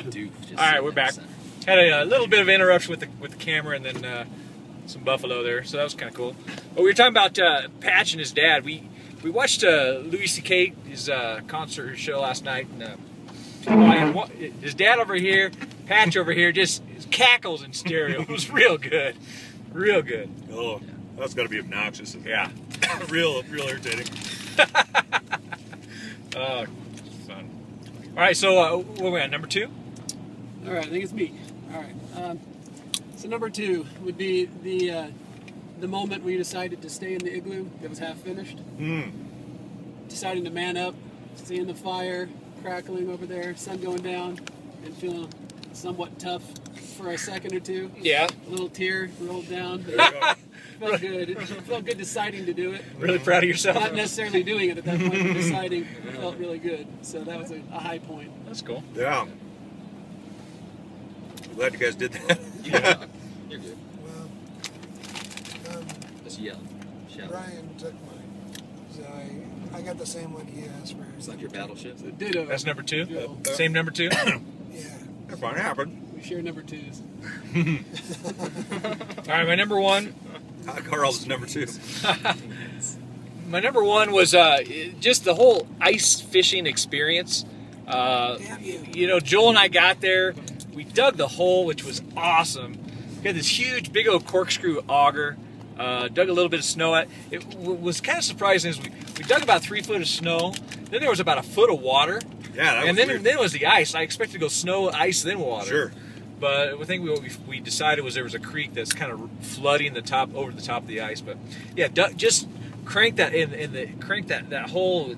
Duke. All right, we're back. Had a little bit of interruption with the camera, and then some buffalo there, so that was kind of cool. But we were talking about Patch and his dad. We watched Louis C.K. his concert show last night, and his dad over here, Patch over here, just cackles in stereo. It was real good, real good. Oh, that's got to be obnoxious. Yeah, real irritating. Oh, fun. All right, so what are we on, number 2? All right, I think it's me. All right. So number 2 would be the moment we decided to stay in the igloo that was half finished. Deciding to man up, seeing the fire crackling over there, sun going down, and feeling somewhat tough for a second or two. Yeah. A little tear rolled down. Felt good. It felt good deciding to do it. Really proud of yourself. Not necessarily doing it at that point, but deciding felt really good. So that was a high point. That's cool. Yeah. Glad you guys did that. Yeah. You're good. Well, Just yell. Shout. Ryan took mine. So I got the same one he asked for. It's like your battleship. So ditto. That's number 2? Ditto. Same number 2? Yeah. That's fine. It happened. We share number 2s. All right, my number 1. Carl's is number 2. My number 1 was just the whole ice fishing experience. Damn you. You know, Joel and I got there. We dug the hole, which was awesome. We had this huge, big old corkscrew auger. Dug a little bit of snow at it. Was kind of surprising is we dug about 3 foot of snow. Then there was about a foot of water. Yeah, that and was then weird. then it was the ice. I expected to go snow, ice, then water. Sure. But I think what we decided was there was a creek that's kind of flooding the top over the top of the ice. But yeah, just crank that crank that hole.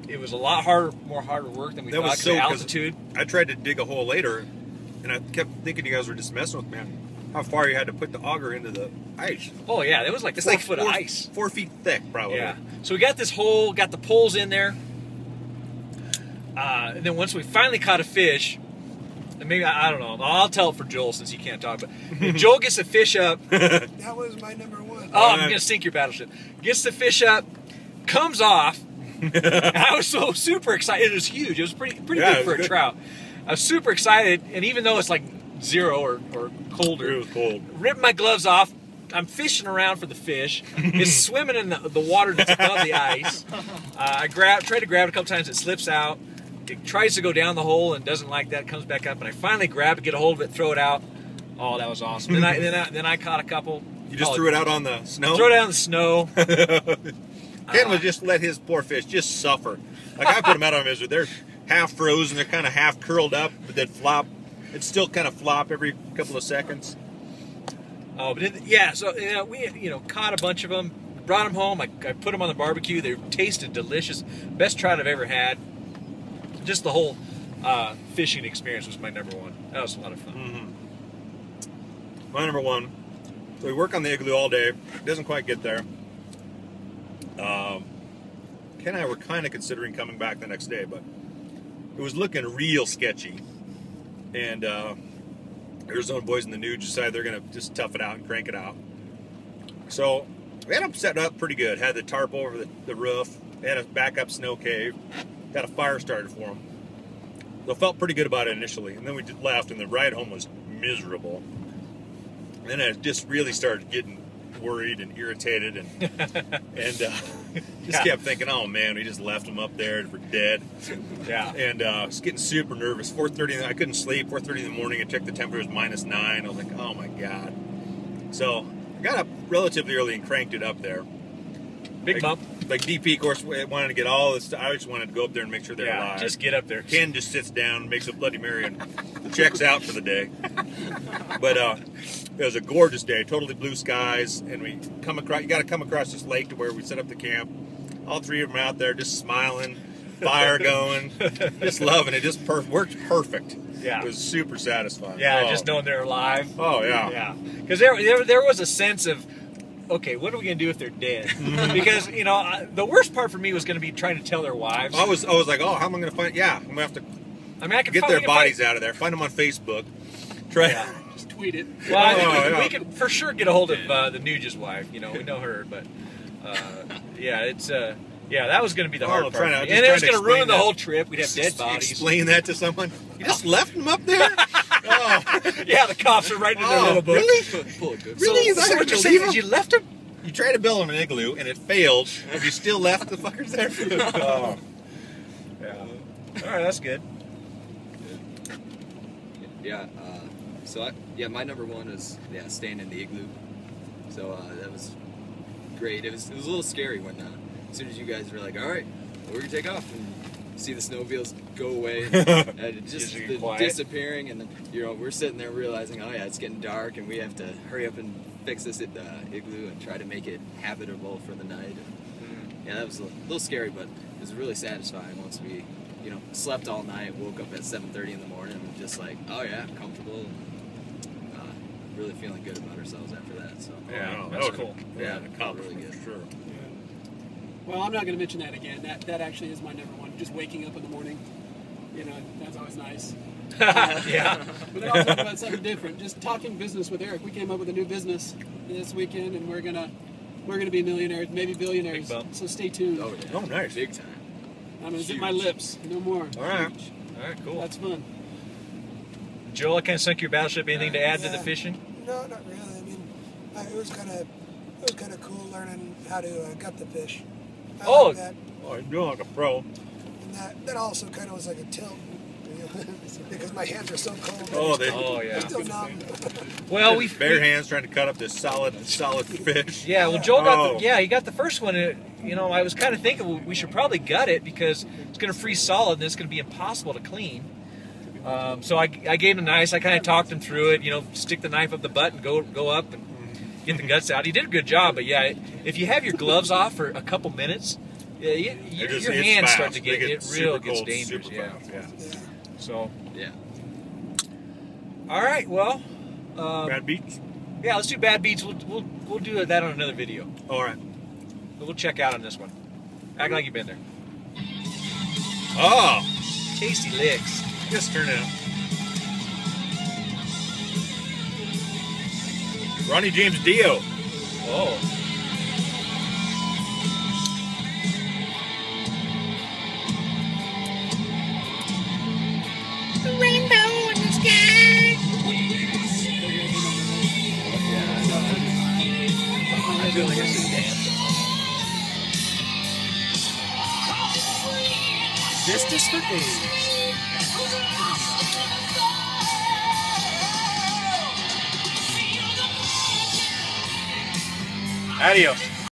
It was a lot more harder work than we thought. Was so, altitude. I tried to dig a hole later, and I kept thinking you guys were just messing with me. How far you had to put the auger into the ice? Oh yeah, it was like 4 foot of ice. 4 feet thick, probably. Yeah. So we got this hole, got the poles in there, and then once we finally caught a fish, and maybe I don't know. I'll tell it for Joel since he can't talk. But when Joel gets the fish up. That was my number 1. Oh, I'm gonna sink your battleship. Gets the fish up, comes off. And I was so super excited. It was huge. It was pretty big for a trout. I was super excited, and even though it's like 0 or colder, It was cold. ripped my gloves off. I'm fishing around for the fish. It's swimming in the water that's above the ice. I tried to grab it a couple times. It slips out. It tries to go down the hole and doesn't like that. Comes back up, and I finally grab it, get a hold of it, throw it out. Oh, that was awesome. Then I caught a couple. You just threw it out on the snow? Throw it out in the snow. Ken would just let his poor fish just suffer. Like I put them out on misery. They're half frozen. They're kind of half curled up, but they'd flop. It'd still kind of flop every couple of seconds. Oh, but yeah. So we caught a bunch of them, brought them home. I put them on the barbecue. They tasted delicious. Best trout I've ever had. Just the whole fishing experience was my number 1. That was a lot of fun. My number 1. So we work on the igloo all day. It doesn't quite get there. Ken and I were kind of considering coming back the next day, but it was looking real sketchy. And Arizona boys in the Nude decided they're going to just tough it out and crank it out. So we had them set up pretty good. Had the tarp over the roof. They had a backup snow cave. Got a fire started for them. So felt pretty good about it initially. And then we just left, and the ride home was miserable. And then I just really started getting worried and irritated, and just kept thinking, oh man, we just left them up there for dead. Yeah. And was getting super nervous. 4:30, I couldn't sleep. 4:30 in the morning, I checked the temperature, it was -9. I was like, oh my god. So I got up relatively early and cranked it up there. Big bump. Like DP, of course, wanted to get all this. I just wanted to go up there and make sure they're alive. Just get up there. Ken just sits down, makes a Bloody Mary, and checks out for the day. But it was a gorgeous day, totally blue skies, and we come across. You got to come across this lake to where we set up the camp. All 3 of them out there, just smiling, fire going, just loving it. Just worked perfect. Yeah. It was super satisfying. Yeah, Oh. just knowing they're alive. Oh yeah. Yeah. Because there was a sense of, okay, what are we going to do if they're dead? Because, the worst part for me was going to be trying to tell their wives. I was like, oh, how am I going to find? Yeah, I'm going to have to I can get their bodies out of there. Find them on Facebook. Try. Yeah. Just tweet it. Well, I think Oh, we can for sure get a hold of the Nuge's wife. We know her, but yeah, it's Yeah, that was going to be the hard part. trying to- And just it was trying to going to ruin explain the that. whole trip. We'd have dead bodies. Explain that to someone. You just left them up there? Oh. Yeah, the cops are writing in their Oh, little book. really? Pull a good Really? You So guys what had you're to saying leave is you them? left them? You tried to build them an igloo and it failed, and you still left the fuckers there? Oh. Yeah. All right, that's good. Yeah. My number one is staying in the igloo. So that was great. It was a little scary when as soon as you guys were like, all right, we're gonna take off and see the snowmobiles go away and just Just the quiet. disappearing, and then we're sitting there realizing, oh yeah, it's getting dark and we have to hurry up and fix this igloo and try to make it habitable for the night. And, yeah, that was a little scary, but it was really satisfying once we slept all night, woke up at 7:30 in the morning, and just like, oh yeah, comfortable, and really feeling good about ourselves after that. So Yeah, Oh, that's that was- cool. Yeah, an Really accomplishment good. for sure. Well, I'm not going to mention that again. That actually is my number one. Just waking up in the morning, that's always nice. Yeah. But then I'll talk about something different. Just talking business with Eric. We came up with a new business this weekend, and we're gonna be millionaires, maybe billionaires. Big bump. So stay tuned. oh yeah, Oh, nice. big time. I'm gonna zip my Huge. lips. No more. All right. All right, cool. That's fun. Joel, I kind of sunk your battleship. Anything to add to the Yeah. fishing? No, not really. I mean, it was kind of cool learning how to gut the fish. I Oh. like that. Oh, you're doing like a pro. And that also kind of was like a tilt, because my hands are so cold. Oh, they Oh, They're yeah. still numb. Well, we bare hands trying to cut up this solid fish. Yeah, well, Joel got Oh. he got the first one. I was kind of thinking we should probably gut it because it's going to freeze solid and it's going to be impossible to clean. So I gave him a nice. I kind of talked him through it. Stick the knife up the butt and go up and get the guts out. He did a good job, but yeah, if you have your gloves off for a couple minutes, your It's hands fast. start to They get it super real gets cold dangerous. super Yeah. fast, yeah. Yeah. So Yeah. all right, well, Bad beats? yeah, let's do bad beats. We'll do that on another video. All right. But we'll check out on this one. Act like you've been there. Oh, Tasty licks. just turn it out. Ronnie James Dio. Oh. I feel like I should dance. Vistas for days. Adios.